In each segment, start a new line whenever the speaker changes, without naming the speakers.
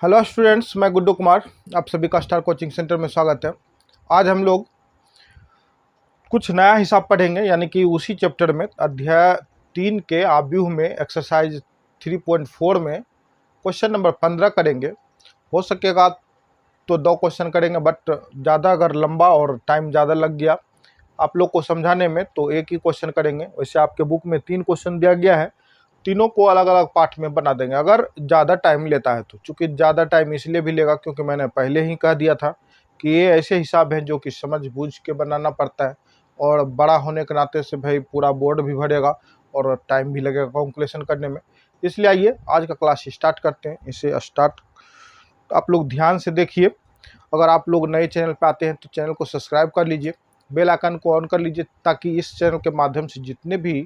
Hello students, मैं गुड्डू कुमार। आप सभी का स्टार कोचिंग सेंटर में स्वागत है। आज हम लोग कुछ नया हिसाब पढ़ेंगे, यानी कि उसी चैप्टर में अध्याय 3 के आव्यूह में एक्सरसाइज 3.4 में क्वेश्चन नंबर 15 करेंगे। हो सकेगा तो 2 क्वेश्चन करेंगे, बट ज़्यादा अगर लंबा और टाइम ज़्यादा लग गया आप लोग को समझाने में तो एक ही क्वेश्चन करेंगे। वैसे आपके बुक में 3 क्वेश्चन दिया गया है, तीनों को अलग अलग पार्ट में बना देंगे अगर ज़्यादा टाइम लेता है तो। चूँकि ज़्यादा टाइम इसलिए भी लेगा क्योंकि मैंने पहले ही कह दिया था कि ये ऐसे हिसाब हैं जो कि समझ बूझ के बनाना पड़ता है, और बड़ा होने के नाते से भाई पूरा बोर्ड भी भरेगा और टाइम भी लगेगा कैलकुलेशन करने में। इसलिए आइए आज का क्लास स्टार्ट करते हैं। इसे स्टार्ट आप लोग ध्यान से देखिए। अगर आप लोग नए चैनल पे आते हैं तो चैनल को सब्सक्राइब कर लीजिए, बेल आइकन को ऑन कर लीजिए, ताकि इस चैनल के माध्यम से जितने भी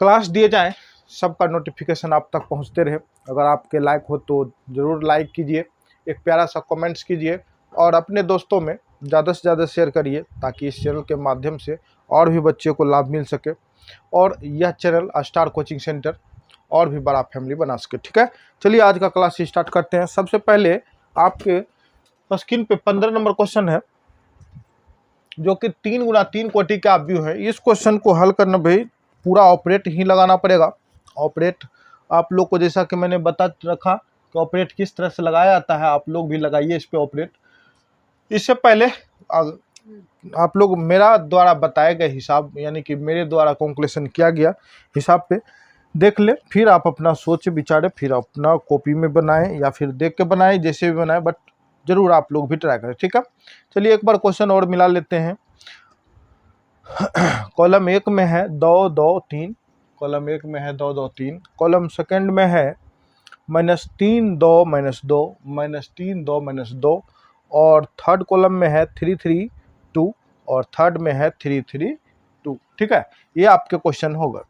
क्लास दिए जाएं सबका नोटिफिकेशन आप तक पहुंचते रहे। अगर आपके लाइक हो तो ज़रूर लाइक कीजिए, एक प्यारा सा कमेंट्स कीजिए और अपने दोस्तों में ज़्यादा से ज़्यादा शेयर करिए, ताकि इस चैनल के माध्यम से और भी बच्चे को लाभ मिल सके और यह चैनल स्टार कोचिंग सेंटर और भी बड़ा फैमिली बना सके। ठीक है, चलिए आज का क्लास स्टार्ट करते हैं। सबसे पहले आपके स्क्रीन पे 15 नंबर क्वेश्चन है, जो कि 3 × 3 कोटि का आव्यूह है। इस क्वेश्चन को हल करना भाई पूरा ऑपरेट ही लगाना पड़ेगा। ऑपरेट आप लोग को जैसा कि मैंने बता रखा कि ऑपरेट किस तरह से लगाया जाता है, आप लोग भी लगाइए इस पे ऑपरेट। इससे पहले आप लोग मेरा द्वारा बताए गए हिसाब, यानी कि मेरे द्वारा कैलकुलेशन किया गया हिसाब पे देख ले, फिर आप अपना सोच विचारे, फिर अपना कॉपी में बनाएं या फिर देख के बनाएं, जैसे भी बनाएं, बट जरूर आप लोग भी ट्राई करें। ठीक है, चलिए एक बार क्वेश्चन और मिला लेते हैं। कॉलम 1 में है 2 2 3, कॉलम 1 में है 2 2 3, कॉलम सेकंड में है -3 2 -2 -3 2 -2, और थर्ड कॉलम में है 3 3 2, और थर्ड में है 3 3 2। ठीक है, ये आपके क्वेश्चन होगा।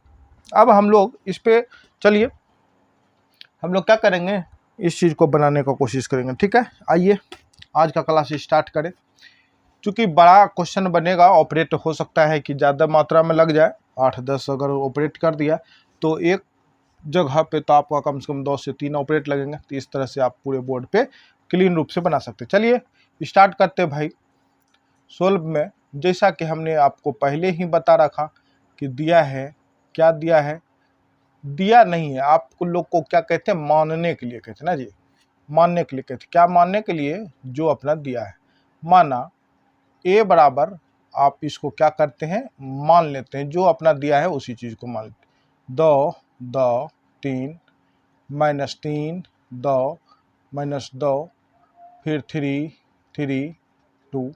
अब हम लोग इस पे चलिए हम लोग क्या करेंगे, इस चीज़ को बनाने का कोशिश करेंगे। ठीक है, आइए आज का क्लास स्टार्ट करें। चूँकि बड़ा क्वेश्चन बनेगा, ऑपरेट हो सकता है कि ज़्यादा मात्रा में लग जाए, 8-10 अगर ऑपरेट कर दिया तो एक जगह पे तो आपका कम से कम 2 से 3 ऑपरेट लगेंगे। तो इस तरह से आप पूरे बोर्ड पे क्लीन रूप से बना सकते हैं। चलिए स्टार्ट करते हैं भाई। सोल्व में जैसा कि हमने आपको पहले ही बता रखा कि दिया है, क्या दिया है, दिया नहीं है, आपको लोग को क्या कहते हैं, मानने के लिए कहते हैं ना जी, मानने के लिए कहते हैं। क्या मानने के लिए? जो अपना दिया है। माना ए बराबर, आप इसको क्या करते हैं, मान लेते हैं, जो अपना दिया है उसी चीज़ को मान लेते हैं। 2 2 3 -3 2 -2, फिर 3 3 2,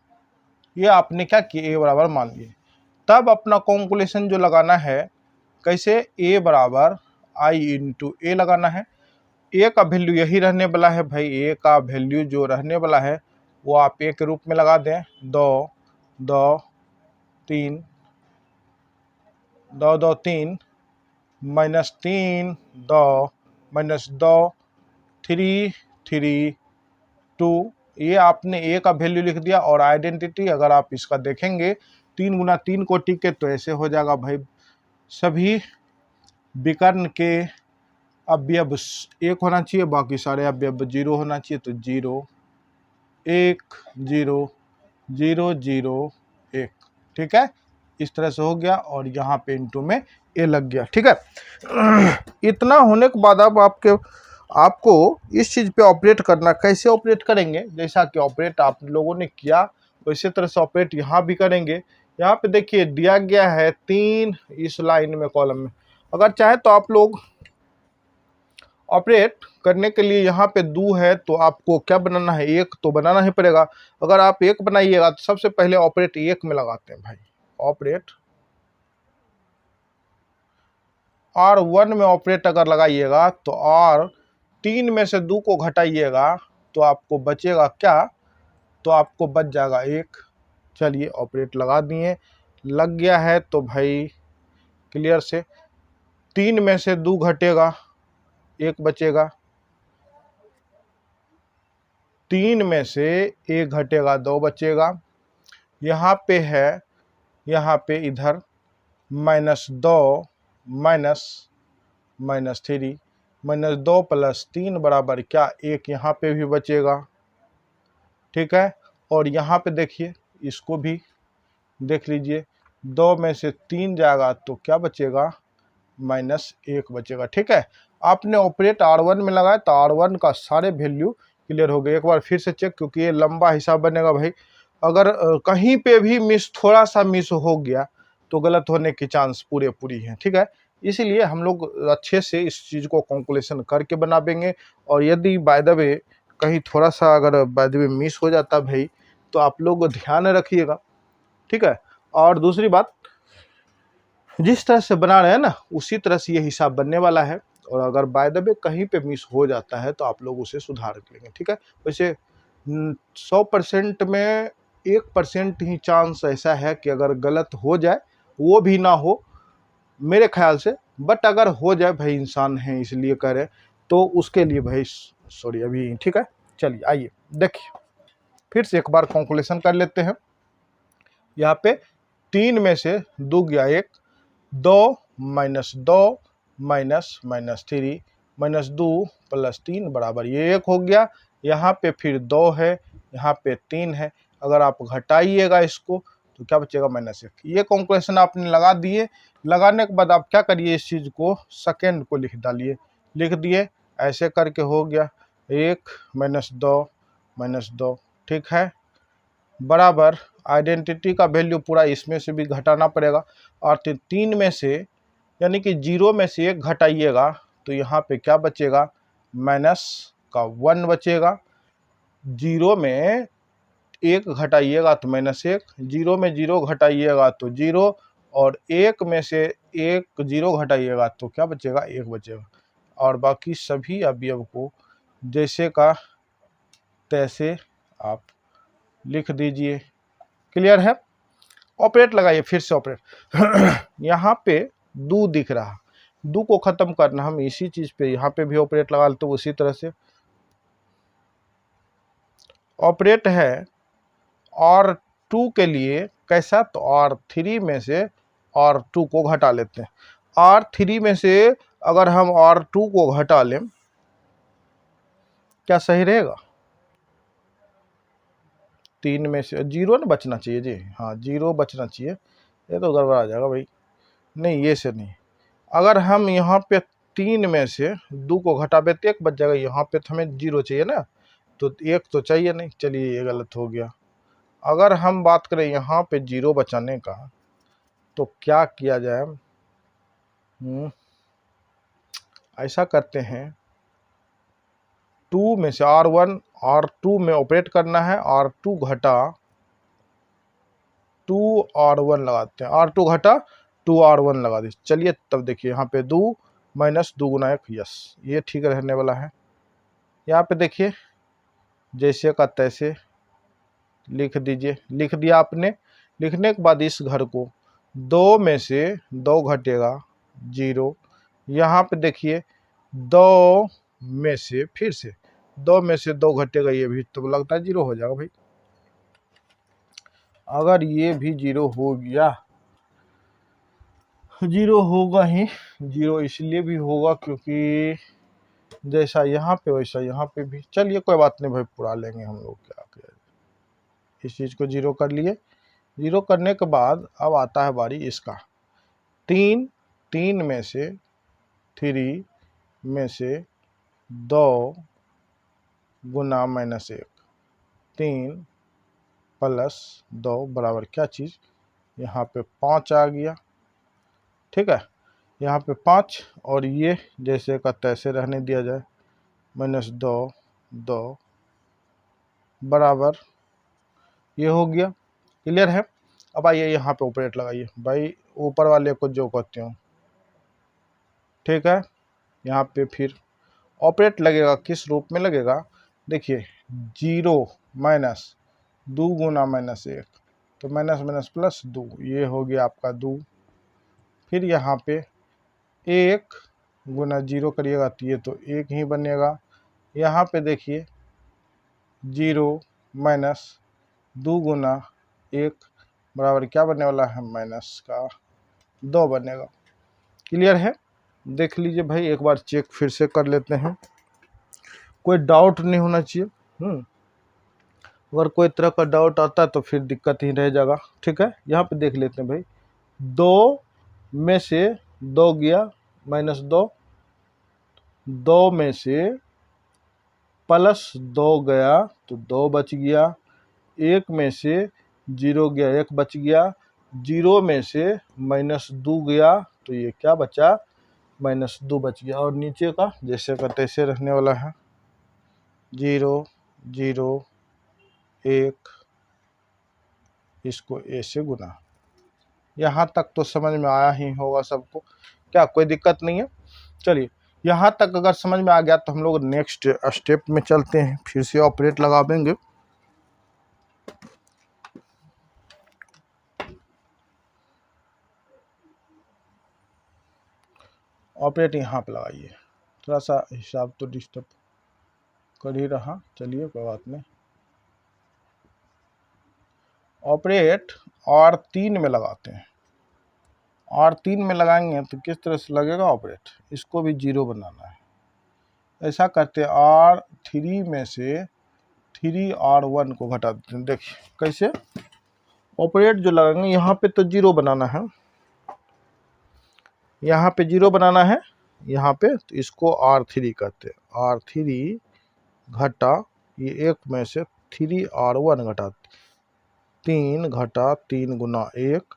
ये आपने क्या किया, ए बराबर मान लिए। तब अपना कैलकुलेशन जो लगाना है, कैसे, ए बराबर आई इंटू ए लगाना है। ए का वैल्यू यही रहने वाला है भाई, ए का वैल्यू जो रहने वाला है वो आप ए के रूप में लगा दें। 2 2 3 2 2 3 -3 2 -2 3 3 2, ये आपने ए का वैल्यू लिख दिया। और आइडेंटिटी अगर आप इसका देखेंगे 3 × 3 कोटि के, तो ऐसे हो जाएगा भाई, सभी विकर्ण के अवयव 1 होना चाहिए, बाकी सारे अवयव 0 होना चाहिए। तो 0 1 0 0 0 1। ठीक है, इस तरह से हो गया, और यहाँ पे इंटू में ए लग गया। ठीक है, इतना होने के बाद अब आपको इस चीज़ पे ऑपरेट करना। कैसे ऑपरेट करेंगे, जैसा कि ऑपरेट आप लोगों ने किया वैसे तरह से ऑपरेट यहाँ भी करेंगे। यहाँ पे देखिए दिया गया है 3 इस लाइन में, कॉलम में। अगर चाहे तो आप लोग ऑपरेट करने के लिए यहाँ पे 2 है तो आपको क्या बनाना है, 1 तो बनाना ही पड़ेगा। अगर आप 1 बनाइएगा तो सबसे पहले ऑपरेट 1 में लगाते हैं भाई। ऑपरेट R1 में ऑपरेट अगर लगाइएगा तो R3 में से 2 को घटाइएगा तो आपको बचेगा क्या, तो आपको बच जाएगा 1। चलिए ऑपरेट लगा दिए, लग गया है तो भाई क्लियर से 3 में से 2 घटेगा, 1 बचेगा। 3 में से 1 घटेगा, 2 बचेगा। यहाँ पे है, यहाँ पे इधर -2 -3, -2 + 3 बराबर क्या 1 यहाँ पे भी बचेगा, ठीक है। और यहाँ पे देखिए इसको भी देख लीजिए, 2 में से 3 जाएगा तो क्या बचेगा, -1 बचेगा, ठीक है। आपने ऑपरेट R1 में लगाया तो R1 का सारे वैल्यू क्लियर हो गए। एक बार फिर से चेक, क्योंकि ये लंबा हिसाब बनेगा भाई। अगर कहीं पे भी थोड़ा सा मिस हो गया तो गलत होने की चांस पूरी हैं, ठीक है। इसीलिए हम लोग अच्छे से इस चीज़ को कैलकुलेशन करके बनाएंगे। और यदि बाय द वे कहीं थोड़ा सा अगर बाय द वे मिस हो जाता भाई, तो आप लोग ध्यान रखिएगा, ठीक है। और दूसरी बात, जिस तरह से बना रहे हैं ना उसी तरह से ये हिसाब बनने वाला है। और अगर बाय द वे कहीं पे मिस हो जाता है तो आप लोग उसे सुधार लेंगे, ठीक है। वैसे 100% में 1% ही चांस ऐसा है कि अगर गलत हो जाए, वो भी ना हो मेरे ख्याल से, बट अगर हो जाए भाई, इंसान है इसलिए कह रहे, तो उसके लिए भाई सॉरी अभी, ठीक है। चलिए आइए देखिए फिर से एक बार कैलकुलेशन कर लेते हैं। यहाँ पे 3 में से 2 गया 1, 2 - 2 -3 -2 + 3 बराबर ये 1 हो गया। यहाँ पे फिर 2 है, यहाँ पे 3 है। अगर आप घटाइएगा इसको तो क्या बचेगा, -1। ये कैलकुलेशन आपने लगा दिए। लगाने के बाद आप क्या करिए, इस चीज़ को सेकेंड को लिख डालिए, लिख दिए, ऐसे करके हो गया 1 -2 -2, ठीक है, बराबर आइडेंटिटी का वैल्यू पूरा इसमें से भी घटाना पड़ेगा। और 3 में से यानी कि 0 में से 1 घटाइएगा तो यहाँ पे क्या बचेगा, -1 बचेगा। 0 में 1 घटाइएगा तो -1, 0 में 0 घटाइएगा तो 0, और 1 में से 1 0 घटाइएगा तो क्या बचेगा, 1 बचेगा। और बाकी सभी अवयव को जैसे का तैसे आप लिख दीजिए। क्लियर है। ऑपरेट लगाइए, फिर से ऑपरेट यहाँ पे 2 दिख रहा, 2 को खत्म करना, हम इसी चीज पे यहाँ पे भी ऑपरेट लगा लेते, उसी तरह से ऑपरेट है। और 2 के लिए कैसा, तो R3 में से R2 को घटा लेते हैं। R3 में से अगर हम R2 को घटा लें, क्या सही रहेगा, 3 में से 0 ना बचना चाहिए जी, हाँ 0 बचना चाहिए, ये तो गड़बड़ा जाएगा भाई, नहीं ये से नहीं। अगर हम यहाँ पे 3 में से 2 को घटावे तो 1 बच जाएगा, यहाँ पे तो हमें 0 चाहिए ना, तो 1 तो चाहिए नहीं, चलिए ये गलत हो गया। अगर हम बात करें यहाँ पे 0 बचाने का तो क्या किया जाए, ऐसा करते हैं, 2 में से R1 R2 में ऑपरेट करना है, R2 घटा 2R1 लगाते हैं, R2 घटा 2R1 लगा दी। चलिए तब देखिए यहाँ पे 2 - 2 × 1, यस ये ठीक रहने वाला है। यहाँ पे देखिए जैसे का तैसे लिख दीजिए, लिख दिया आपने। लिखने के बाद इस घर को 2 में से 2 घटेगा 0, यहाँ पे देखिए 2 में से फिर से 2 में से 2 घटेगा, ये भी तो लगता है 0 हो जाएगा भाई। अगर ये भी 0 हो गया, 0 होगा ही, 0 इसलिए भी होगा क्योंकि जैसा यहाँ पे वैसा यहाँ पे भी। चलिए कोई बात नहीं भाई, पुरा लेंगे हम लोग, क्या किया, इस चीज़ को 0 कर लिए। 0 करने के बाद अब आता है बारी इसका, 3 में से 3 में से 2 गुना -1, 3 + 2 बराबर क्या चीज़, यहाँ पे 5 आ गया, ठीक है। यहाँ पे 5 और ये जैसे का तैसे रहने दिया जाए, -2 2 बराबर ये हो गया। क्लियर है। अब आइए यहाँ पे ऑपरेट लगाइए भाई, ऊपर वाले को जो कहते हो, ठीक है। यहाँ पे फिर ऑपरेट लगेगा, किस रूप में लगेगा, देखिए 0 - 2 गुना -1, तो -+ 2, ये हो गया आपका 2। फिर यहाँ पे 1 गुना 0 करिएगा तो ये तो 1 ही बनेगा। यहाँ पे देखिए 0 - 2 गुना 1 बराबर क्या बनने वाला है, -2 बनेगा। क्लियर है। देख लीजिए भाई, एक बार चेक फिर से कर लेते हैं, कोई डाउट नहीं होना चाहिए। अगर कोई तरह का डाउट आता है तो फिर दिक्कत ही रह जाएगा। ठीक है, यहाँ पे देख लेते हैं भाई, 2 में से 2 गया -2, 2 में से +2 गया तो 2 बच गया, 1 में से 0 गया 1 बच गया, 0 में से -2 गया तो ये क्या बचा, -2 बच गया। और नीचे का जैसे का तैसे रहने वाला है, 0 0 1, इसको ए से गुना। यहाँ तक तो समझ में आया ही होगा सबको, क्या कोई दिक्कत नहीं है। चलिए, यहाँ तक अगर समझ में आ गया तो हम लोग नेक्स्ट स्टेप में चलते हैं, फिर से ऑपरेट लगा देंगे। ऑपरेट यहाँ पे लगाइए, थोड़ा सा हिसाब तो डिस्टर्ब कर ही रहा, चलिए कोई बात नहीं। ऑपरेट R3 में लगाते हैं, R3 में लगाएंगे तो किस तरह से लगेगा ऑपरेट, इसको भी 0 बनाना है। ऐसा करते हैं, R3 में से 3R1 को घटा देते हैं। देखिए कैसे ऑपरेट जो लगाएंगे, यहाँ पे तो 0 बनाना है, यहाँ पे 0 बनाना है, यहाँ पे तो इसको R3 कहते हैं। R3 घटा ये 1 में से 3R1 घटा 3 घटा 3 गुना 1,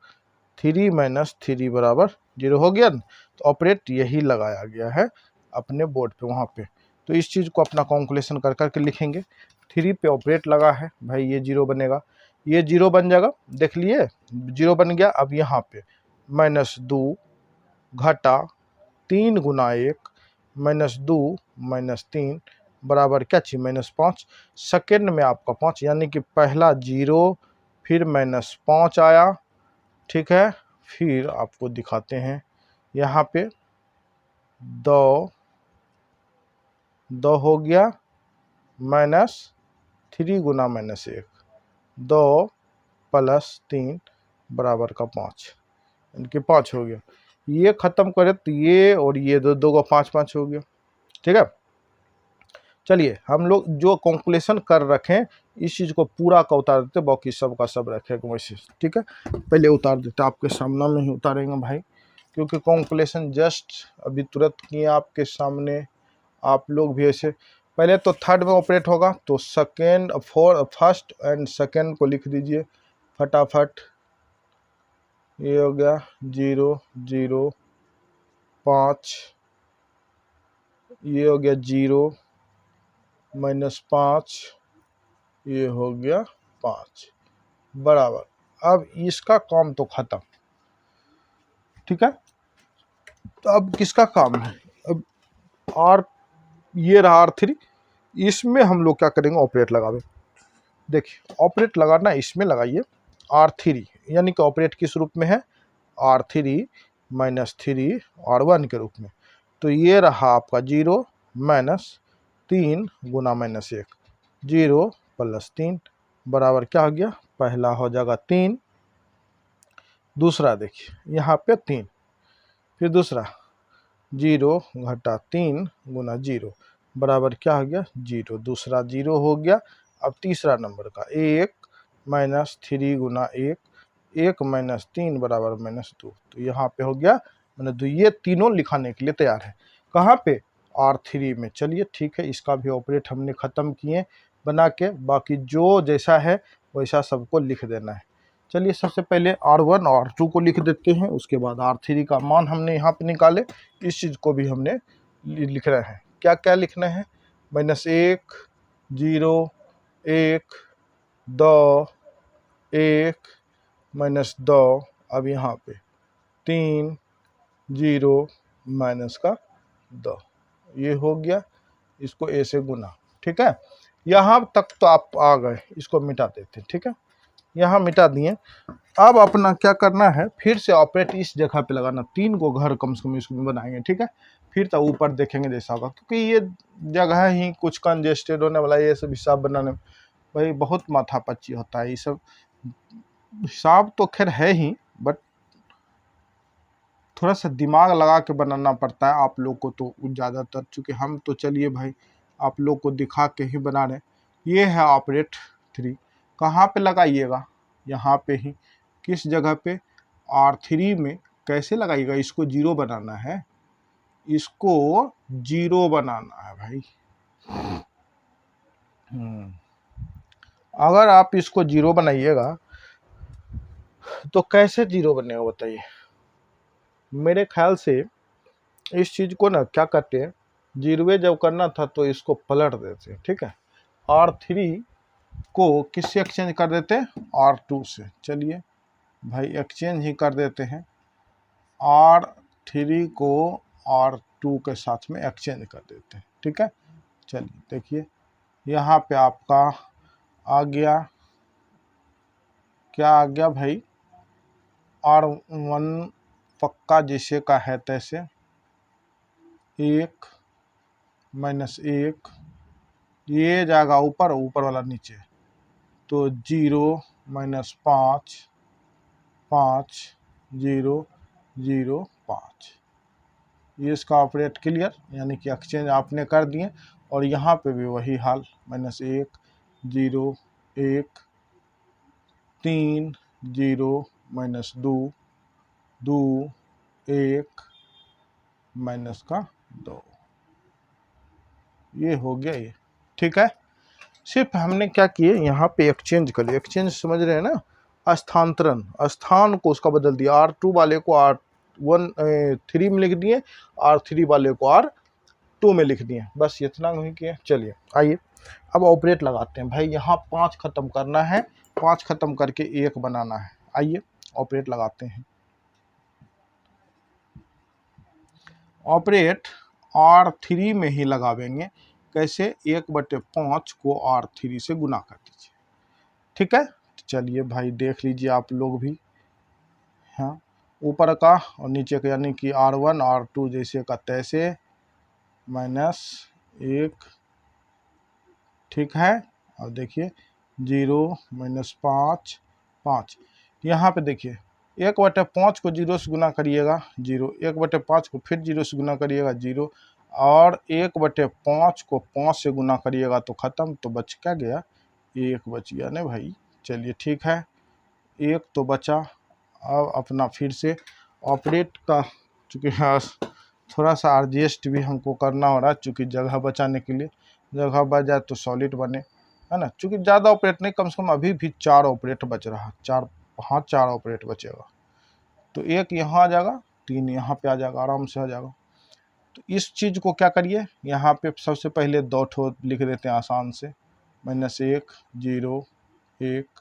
3 - 3 बराबर 0 हो गया न। तो ऑपरेट यही लगाया गया है अपने बोर्ड पे वहाँ पे। तो इस चीज़ को अपना कैलकुलेशन कर करके लिखेंगे। 3 पे ऑपरेट लगा है भाई, ये 0 बनेगा, ये 0 बन जाएगा, देख लिए 0 बन गया। अब यहाँ पे -2 घटा 3 गुना 1, -2 -3 बराबर क्या चाहिए, -5। सेकेंड में आपका 5, यानी कि पहला 0 फिर -5 आया। ठीक है, फिर आपको दिखाते हैं यहाँ पे 2 हो गया, -3 गुना -1, 2 + 3 बराबर का 5, इनके 5 हो गया। ये ख़त्म करें तो ये और ये 2 का 5 5 हो गया। ठीक है, चलिए हम लोग जो कैलकुलेशन कर रखें इस चीज़ को पूरा का उतार देते, बाकी सब का सब रखेगा वैसे। ठीक है, पहले उतार देते, आपके सामने में ही उतारेंगे भाई, क्योंकि कैलकुलेशन जस्ट अभी तुरंत किए आपके सामने। आप लोग भी ऐसे, पहले तो थर्ड में ऑपरेट होगा तो सेकेंड फर्स्ट एंड सेकेंड को लिख दीजिए फटाफट। ये हो गया 0 0 5, ये हो गया 0 -5, ये हो गया 5 बराबर। अब इसका काम तो खत्म। ठीक है, तो अब किसका काम है, अब R, ये रहा R3, इसमें हम लोग क्या करेंगे, ऑपरेट लगावे। देखिए ऑपरेट लगाना इसमें लगाइए R3, यानी कि ऑपरेट किस रूप में है, R3 - 3R1 के रूप में। तो ये रहा आपका 0 -3 गुना -1, 0 + 3 बराबर क्या हो गया, पहला हो जाएगा 3, दूसरा देखिए यहाँ पे 3, फिर दूसरा 0 घटा 3 गुना 0 बराबर क्या हो गया, 0, दूसरा 0 हो गया। अब तीसरा नंबर का 1 -3 गुना 1, 1 - 3 बराबर -2, तो यहाँ पे हो गया -2। ये तीनों लिखाने के लिए तैयार है, कहाँ पे, R3 में। चलिए ठीक है, इसका भी ऑपरेट हमने ख़त्म किए बना के, बाकी जो जैसा है वैसा सबको लिख देना है। चलिए सबसे पहले R1 और R2 को लिख देते हैं, उसके बाद R3 का मान हमने यहाँ पे निकाले, इस चीज़ को भी हमने लिख रहे हैं। क्या क्या लिखना है, -1 0 1 2 1 -2, अब यहाँ पे 3 0 -2, ये हो गया, इसको ए से गुना। ठीक है, यहाँ तक तो आप आ गए, इसको मिटा देते हैं। ठीक है, यहाँ मिटा दिए। अब अपना क्या करना है, फिर से ऑपरेट इस जगह पे लगाना, 3 को घर कम से कम इसमें बनाएंगे। ठीक है, फिर तो ऊपर देखेंगे जैसा होगा, क्योंकि ये जगह ही कुछ कंजेस्टेड होने वाला है, ये सब हिसाब बनाने में भाई बहुत माथापच्ची होता है। ये सब हिसाब तो खैर है ही, बट थोड़ा सा दिमाग लगा के बनाना पड़ता है आप लोग को, तो ज़्यादातर, चूँकि हम तो चलिए भाई आप लोग को दिखा के ही बना रहे हैं। ये है ऑपरेट 3, कहाँ पे लगाइएगा, यहाँ पे ही, किस जगह पे, R3 में। कैसे लगाइएगा, इसको 0 बनाना है, इसको 0 बनाना है भाई। अगर आप इसको 0 बनाइएगा तो कैसे 0 बनेगा बताइए। मेरे ख्याल से इस चीज को ना क्या करते हैं, 0 जब करना था तो इसको पलट देते हैं, ठीक है। R3 को किससे एक्सचेंज कर देते हैं, R2 से। चलिए भाई एक्सचेंज ही कर देते हैं, R3 को R2 के साथ में एक्सचेंज कर देते हैं, ठीक है। चलिए देखिए यहाँ पे आपका आ गया, क्या आ गया भाई, R1 पक्का जैसे का है तैसे, 1 -1, ये जाएगा ऊपर, ऊपर वाला नीचे, तो 0 -5, 5 0 0 5। ये इसका ऑपरेट क्लियर, यानी कि एक्सचेंज आपने कर दिए। और यहाँ पे भी वही हाल, -1 0 1 3 0 -2 2 1 -2, ये हो गया ये, ठीक है। सिर्फ हमने क्या किए, यहाँ पे एक्सचेंज कर लिया, एक्सचेंज समझ रहे हैं ना, स्थानांतरण, स्थान को उसका बदल दिया, R2 वाले को R3 में लिख दिए, R3 वाले को R2 में लिख दिए, बस इतना ही किया। चलिए आइए अब ऑपरेट लगाते हैं भाई, यहाँ 5 खत्म करना है, 5 खत्म करके 1 बनाना है। आइए ऑपरेट लगाते हैं। ऑपरेट R3 में ही लगावेंगे, कैसे, 1/5 को R3 से गुना कर दीजिए, ठीक है। चलिए भाई देख लीजिए आप लोग भी, हाँ, ऊपर का और नीचे का, यानी कि R1 R2 जैसे का तैसे, -1, ठीक है। और देखिए 0 -5 5, यहाँ पे देखिए 1/5 को 0 से गुना करिएगा 0, 1/5 को फिर 0 से गुना करिएगा 0, और 1/5 को 5 से गुना करिएगा तो ख़त्म, तो बच क्या गया, 1 बच गया ना भाई। चलिए ठीक है, 1 तो बचा। अब अपना फिर से ऑपरेट का, चूँकि थोड़ा सा एडजस्ट भी हमको करना हो रहा है, चूँकि जगह बचाने के लिए, जगह बच जाए तो सॉलिड बने, है ना। चूँकि ज़्यादा ऑपरेट नहीं, कम से कम अभी भी 4 ऑपरेट बच रहा है, 4, हाँ 4 ऑपरेट बचेगा, तो 1 यहाँ आ जाएगा, 3 यहाँ पे आ जाएगा, आराम से आ जाएगा। तो इस चीज़ को क्या करिए, यहाँ पे सबसे पहले 2 ठो लिख देते हैं आसान से, -1 0 1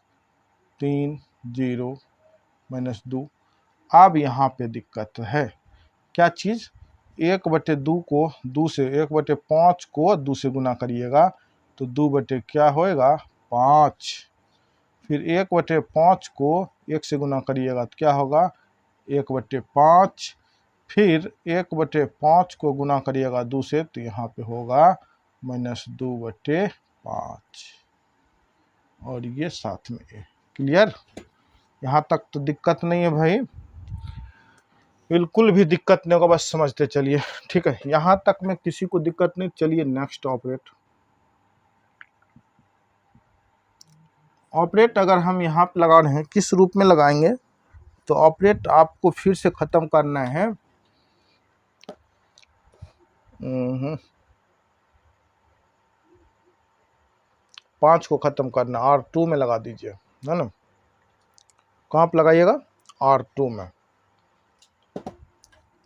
3 0 -2। अब यहाँ पे दिक्कत है, क्या चीज़, 1/2 को 2 से, 1/5 को 2 से गुना करिएगा तो 2 बटे क्या होएगा, 5। फिर 1/5 को 1 से गुना करिएगा तो क्या होगा, 1/5। फिर 1/5 को गुना करिएगा 2 से तो यहाँ पे होगा -2/5, और ये साथ में ए। क्लियर, यहाँ तक तो दिक्कत नहीं है भाई, बिल्कुल भी दिक्कत नहीं होगा, बस समझते चलिए, ठीक है। यहाँ तक में किसी को दिक्कत नहीं। चलिए नेक्स्ट ऑपरेट। ऑपरेट अगर हम यहाँ पे लगा रहे हैं, किस रूप में लगाएंगे, तो ऑपरेट आपको फिर से ख़त्म करना है, 5 को ख़त्म करना, R2 में लगा दीजिए, है ना। कहाँ पे लगाइएगा, R2 में।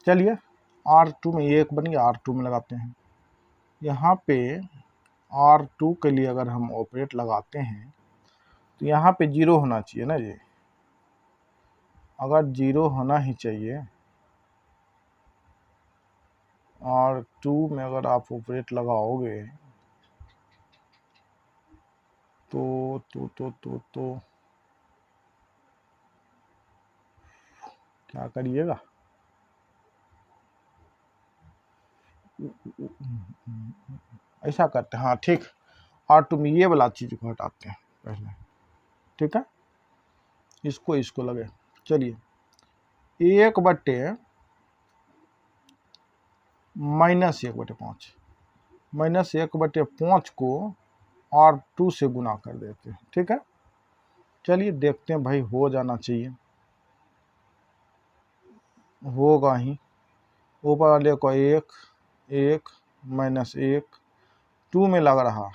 चलिए R2 में ये 1 बन गया, R2 में लगाते हैं। यहाँ पे R2 के लिए अगर हम ऑपरेट लगाते हैं तो यहाँ पे 0 होना चाहिए ना जी, अगर 0 होना ही चाहिए, R2 में अगर आप ऑपरेट लगाओगे तो क्या करिएगा, ऐसा करते हैं, हाँ ठीक, R2 में ये वाला चीज़ को हटाते हैं पहले, ठीक है, इसको लगे। चलिए 1/5 -1/5, -1/5 को R2 से गुना कर देते हैं। ठीक है, चलिए देखते हैं भाई, हो जाना चाहिए, होगा ही। ऊपर वाले को 1 1 -1 2 में लग रहा,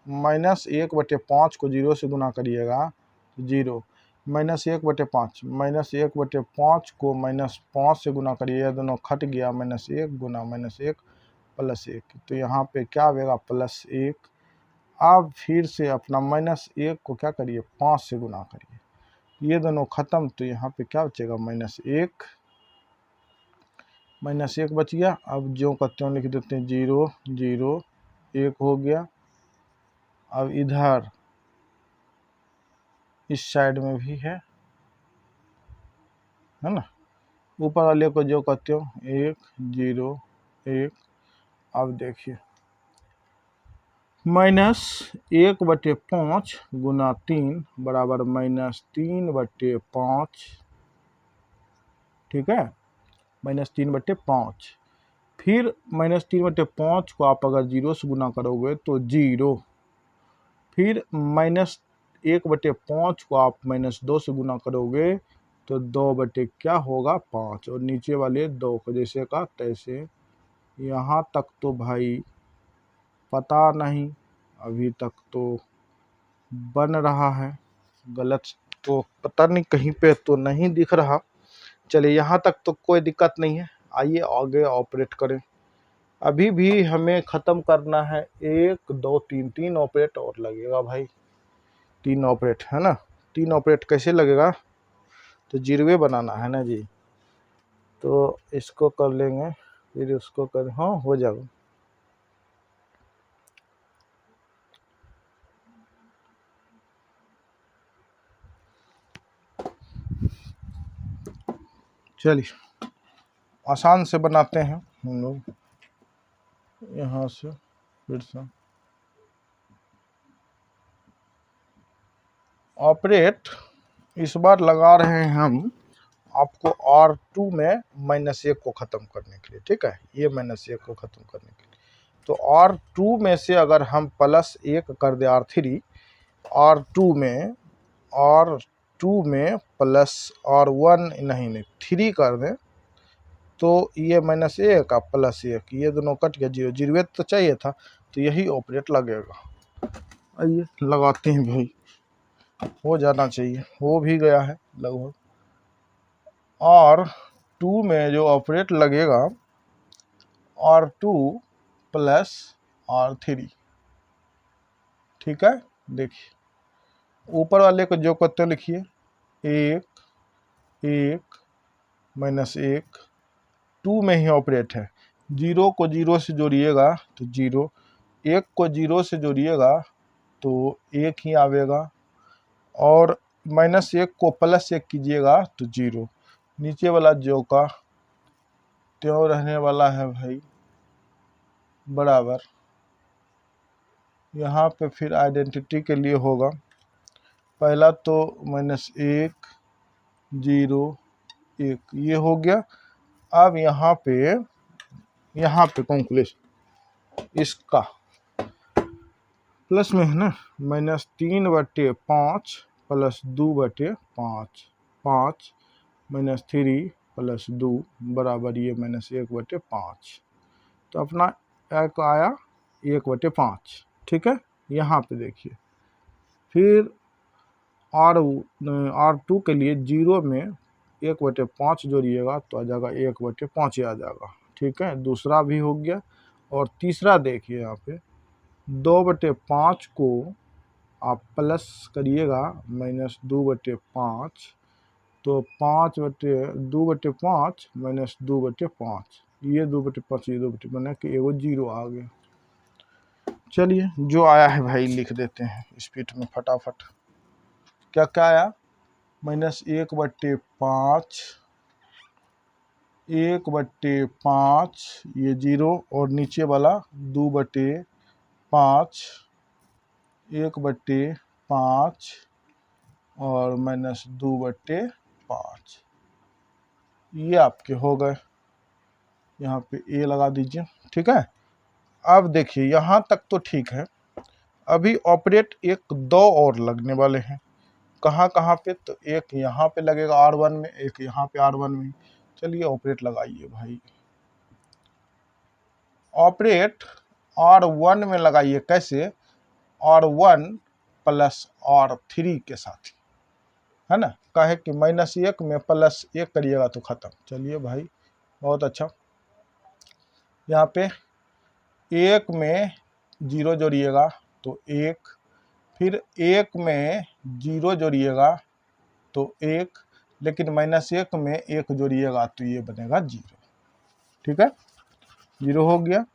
-1/5 को 0 से गुना करिएगा तो 0, -1/5 -1/5 को -5 से गुना करिएगा, दोनों खट गया, -1 गुना -1 +1, तो यहाँ पे क्या आएगा +1। अब फिर से अपना -1 को क्या करिए 5 से गुना करिए, ये दोनों खत्म, तो यहाँ पे क्या बचेगा -1 बच गया। अब जो का त्यों लिख देते हैं, 0 0 1 हो गया। अब इधर इस साइड में भी है ना, ऊपर वाले को जो कहते हो 1 0 1। अब देखिए -1/5 गुना 3 बराबर -3/5, ठीक है, -3/5। फिर -3/5 को आप अगर 0 से गुना करोगे तो 0, फिर -1/5 को आप -2 से गुना करोगे तो 2 क्या होगा 5, और नीचे वाले 2 को जैसे का तैसे। यहाँ तक तो भाई पता नहीं, अभी तक तो बन रहा है, गलत तो पता नहीं कहीं पे तो नहीं दिख रहा। चलिए यहाँ तक तो कोई दिक्कत नहीं है, आइए आगे ऑपरेट करें। अभी भी हमें ख़त्म करना है, 1 2 3 3 ऑपरेट और लगेगा भाई, 3 ऑपरेट है ना। 3 ऑपरेट कैसे लगेगा, तो 0 बनाना है ना जी, तो इसको कर लेंगे, फिर उसको कर, हाँ हो जाएगा। चलिए आसान से बनाते हैं हम लोग, यहाँ से फिर से ऑपरेट इस बार लगा रहे हैं हम आपको R2 में -1 को ख़त्म करने के लिए। ठीक है, ये -1 को ख़त्म करने के लिए, तो R2 में से अगर हम +1 कर दे R3, R2 में +R1 नहीं 3 कर दें, तो ये -1 और +1 ये दोनों कट गया, 0 0 तो चाहिए था, तो यही ऑपरेट लगेगा। आइए लगाते हैं भाई, हो जाना चाहिए, हो भी गया है लगभग। R2 में जो ऑपरेट लगेगा R2 + R3, ठीक है। देखिए ऊपर वाले को जो करते लिखिए, 1 1 -1 2 में ही ऑपरेट है, 0 को 0 से जोड़िएगा तो 0, 1 को 0 से जोड़िएगा तो 1 ही आवेगा, और -1 को +1 कीजिएगा तो 0, नीचे वाला जो का त्यों रहने वाला है भाई बराबर। यहाँ पे फिर आइडेंटिटी के लिए होगा, पहला तो -1 0 1 ये हो गया। अब यहाँ पे कैलकुलेशन इसका प्लस में है ना, -3/5 + 2/5, 5 -3 + 2 बराबर ये -1/5, तो अपना एक आया 1/5, ठीक है। यहाँ पे देखिए फिर R2 के लिए 0 में 1/5 जोड़िएगा तो आ जाएगा 1/5 आ जाएगा, ठीक है, दूसरा भी हो गया। और तीसरा देखिए यहाँ पे 2/5 को आप प्लस करिएगा -2/5, तो 2/5 -2/5, ये 2/5 ये 2/5 बना कि एगो 0 आ गया। चलिए जो आया है भाई लिख देते हैं स्पीड में फटाफट। क्या क्या आया, -1/5 1/5 ये 0, और नीचे वाला 2/5 1/5 और -2/5, ये आपके हो गए। यहाँ पे ए लगा दीजिए। ठीक है, अब देखिए यहाँ तक तो ठीक है। अभी ऑपरेट एक दो और लगने वाले हैं। कहाँ कहाँ पे? तो एक यहाँ पे लगेगा R1 में, एक यहाँ पे R1 में। चलिए ऑपरेट लगाइए भाई। ऑपरेट R1 में लगाइए। कैसे? R1 प्लस R3 के साथ, है ना। काहे कि -1 में +1 करिएगा तो खत्म। चलिए भाई, बहुत अच्छा। यहाँ पे 1 में 0 जोड़िएगा तो 1, फिर 1 में 0 जोड़िएगा तो 1, लेकिन -1 में 1 जोड़िएगा तो ये बनेगा 0। ठीक है, 0 हो गया।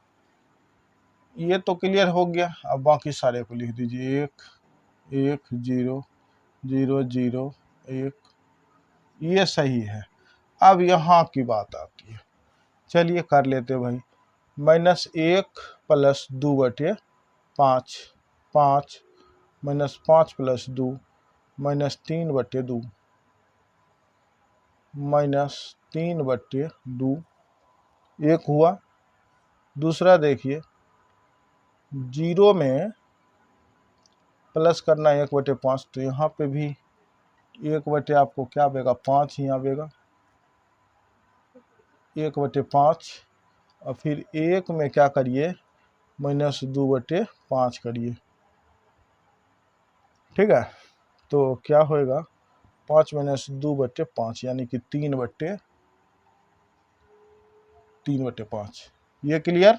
ये तो क्लियर हो गया। अब बाकी सारे को लिख दीजिए। 1 1 0 0 0 1, ये सही है। अब यहाँ की बात आती है। चलिए कर लेते भाई। -1 + 2/5, 5 -5 + 2 -3/2, -3/2 एक हुआ। दूसरा देखिए, 0 में प्लस करना 1/5, तो यहाँ पे भी 1 आपको क्या आवेगा? 5 ही आवेगा। 1/5, और फिर 1 में क्या करिए? -2/5 करिए। ठीक है, तो क्या होएगा? 5 - 2/5 यानी कि 3/5। ये क्लियर?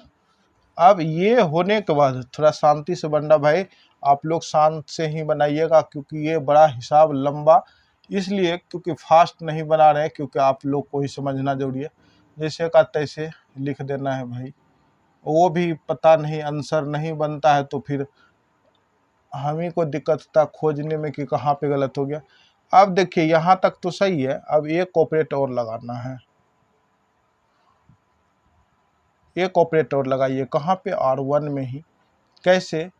अब ये होने के बाद थोड़ा शांति से बनना भाई। आप लोग शांत से ही बनाइएगा, क्योंकि ये बड़ा हिसाब लंबा, इसलिए क्योंकि फास्ट नहीं बना रहे हैं, क्योंकि आप लोग को ही समझना जरूरी है। जैसे का तैसे लिख देना है भाई। वो भी पता नहीं, आंसर नहीं बनता है तो फिर हम ही को दिक्कत था खोजने में कि कहाँ पे गलत हो गया। अब देखिए यहाँ तक तो सही है। अब एक ऑपरेटर और लगाना है। एक ऑपरेटर लगाइए। कहाँ पे? R1 में ही। कैसे?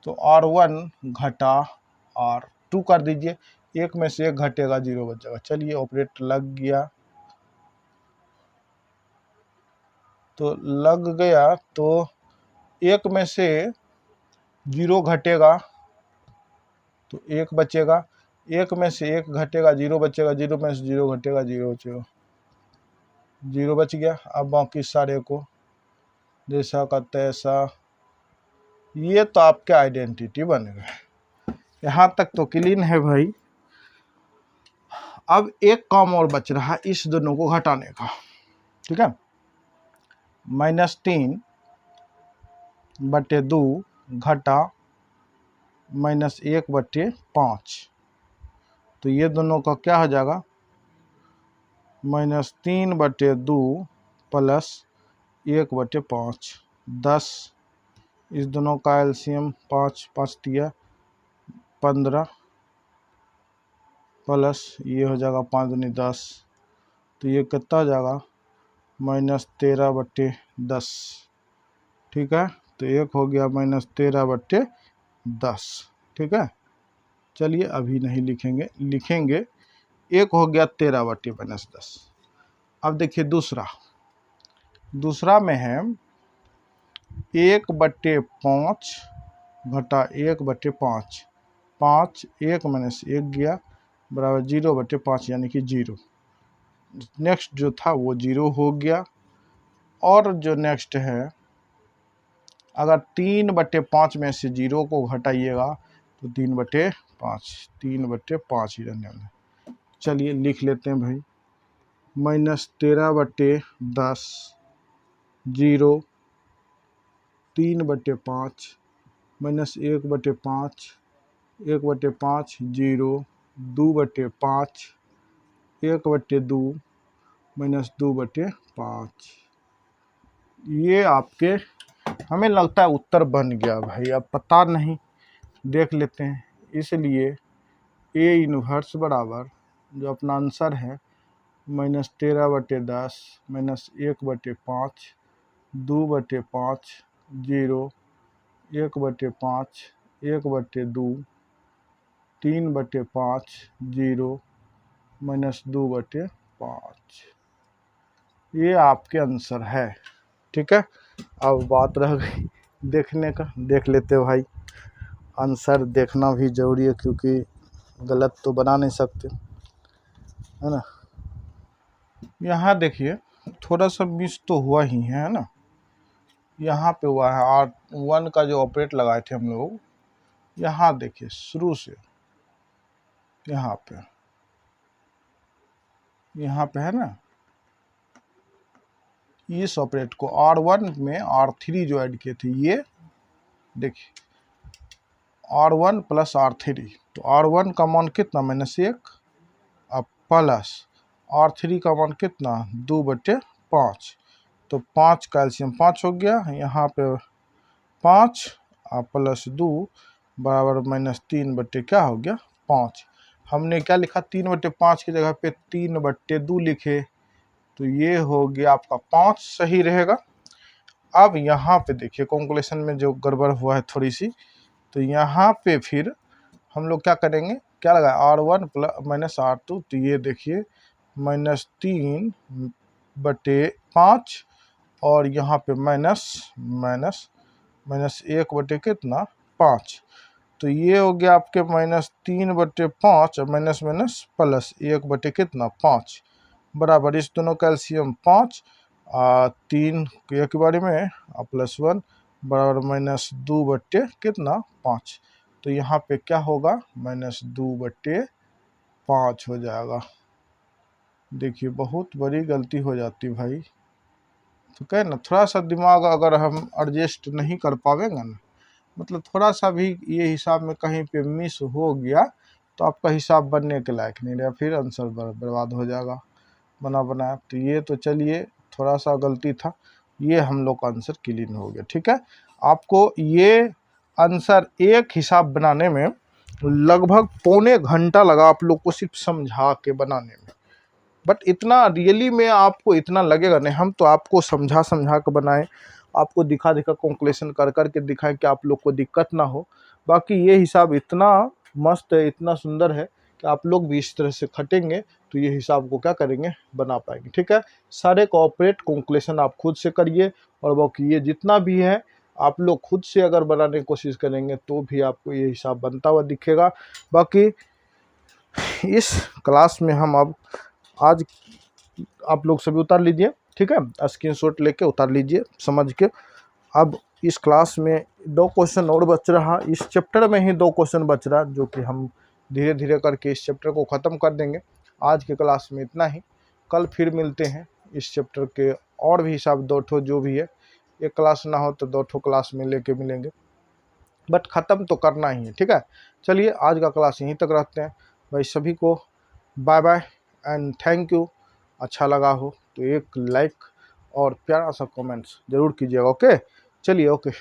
तो R1 घटा R2 कर दीजिए। 1 में से 1 घटेगा, 0 बचेगा। चलिए ऑपरेटर लग गया। तो लग गया तो 1 में से 0 घटेगा तो 1 बचेगा। 1 में से 1 घटेगा, 0 बचेगा। 0 में से 0 घटेगा, 0 बचेगा। 0 बच गया। अब बाकी सारे को जैसा का तैसा। ये तो आपके आइडेंटिटी बन गए। यहाँ तक तो क्लीन है भाई। अब एक काम और बच रहा है इस दोनों को घटाने का। ठीक है, -3/2 घटा -1/5, तो ये दोनों का क्या हो जाएगा? -3/2 + 1/5, 10। इस दोनों का एलसीएम 5 5 दिया 15, प्लस ये हो जाएगा 5 दूनी 10, तो ये कितना हो जाएगा? -13/10। ठीक है, तो एक हो गया -13/10। ठीक है, चलिए अभी नहीं लिखेंगे, लिखेंगे। एक हो गया 13/-10। अब देखिए दूसरा में है 1/5 घटा 1/5। 5 1 में से 1 गया बराबर 0/5 यानी कि 0। नेक्स्ट जो था वो 0 हो गया। और जो नेक्स्ट है, अगर 3/5 में से 0 को घटाइएगा तो 3/5 ही रहने वाला। चलिए लिख लेते हैं भाई। -13/10 0, 3/5 -1/5 1/5 0, 2/5 1/2 -2/5। ये आपके, हमें लगता है उत्तर बन गया भाई। अब पता नहीं, देख लेते हैं। इसलिए A इनवर्स बराबर जो अपना आंसर है -13/10 -1/5 2/5 0 1/5 1/2 3/5 0 -2/5। ये आपके आंसर है। ठीक है, अब बात रह गई देखने का, देख लेते हो भाई। आंसर देखना भी ज़रूरी है क्योंकि गलत तो बना नहीं सकते, है ना। यहाँ देखिए थोड़ा सा मिस तो हुआ ही है ना। यहाँ पे हुआ है R1 का जो ऑपरेट लगाए थे हम लोग, यहाँ देखिए शुरू से यहाँ पे है ना, इस ऑपरेट को R1 में R3 जो ऐड किए थे, ये देखिए R1 प्लस R3, तो R1 का मान कितना -1 अब प्लस R3 का मान कितना 2/5, तो 5 कैल्शियम 5 हो गया, यहाँ पे 5 प्लस 2 बराबर -3 बटे क्या हो गया 5। हमने क्या लिखा 3/5 की जगह पे 3/2 लिखे, तो ये हो गया आपका 5 सही रहेगा। अब यहाँ पे देखिए कैलकुलेशन में जो गड़बड़ हुआ है थोड़ी सी, तो यहाँ पे फिर हम लोग क्या करेंगे, क्या लगा R1 प्लस -R2, तो ये देखिए -3/5 और यहाँ पे -1 बटे कितना 5, तो ये हो गया आपके -3/5 और माइनस प्लस 1 बटे कितना 5 बराबर, इस दोनों कैल्शियम 5 3 एक बारी में +1 बराबर -2 बटे कितना 5, तो यहाँ पे क्या होगा -2/5 हो जाएगा। देखिए बहुत बड़ी गलती हो जाती भाई, तो कहे ना थोड़ा सा दिमाग अगर हम एडजस्ट नहीं कर पावेंगे ना, मतलब थोड़ा सा भी ये हिसाब में कहीं पे मिस हो गया तो आपका हिसाब बनने के लायक नहीं रहा, फिर आंसर बर्बाद हो जाएगा बनाया। तो ये तो चलिए थोड़ा सा गलती था, ये हम लोग का आंसर क्लीन हो गया। ठीक है, आपको ये आंसर एक हिसाब बनाने में लगभग पौने घंटा लगा आप लोग को सिर्फ समझा के बनाने में, बट इतना रियली में आपको इतना लगेगा नहीं, हम तो आपको समझा के बनाएं, आपको दिखा कैलकुलेशन कर के दिखाएं कि आप लोग को दिक्कत ना हो। बाकी ये हिसाब इतना मस्त है, इतना सुंदर है कि आप लोग भी इस तरह से खटेंगे तो ये हिसाब को क्या करेंगे बना पाएंगे। ठीक है, सारे कॉपरेट कैलकुलेशन आप खुद से करिए, और बाकी ये जितना भी है आप लोग खुद से अगर बनाने की कोशिश करेंगे तो भी आपको ये हिसाब बनता हुआ दिखेगा। बाकी इस क्लास में हम अब आज आप लोग सभी उतार लीजिए, ठीक है, स्क्रीनशॉट लेके उतार लीजिए समझ के। अब इस क्लास में 2 क्वेश्चन और बच रहा, इस चैप्टर में ही 2 क्वेश्चन बच रहा, जो कि हम धीरे धीरे करके इस चैप्टर को ख़त्म कर देंगे। आज के क्लास में इतना ही, कल फिर मिलते हैं इस चैप्टर के और भी हिसाब 2 ठो जो भी है, एक क्लास ना हो तो 2 ठो क्लास में लेके मिलेंगे, बट ख़त्म तो करना ही है। ठीक है, चलिए आज का क्लास यहीं तक रखते हैं भाई। सभी को bye bye and thank you. अच्छा लगा हो तो एक लाइक और प्यारा सा कमेंट्स ज़रूर कीजिएगा। ओके, चलिए ओके।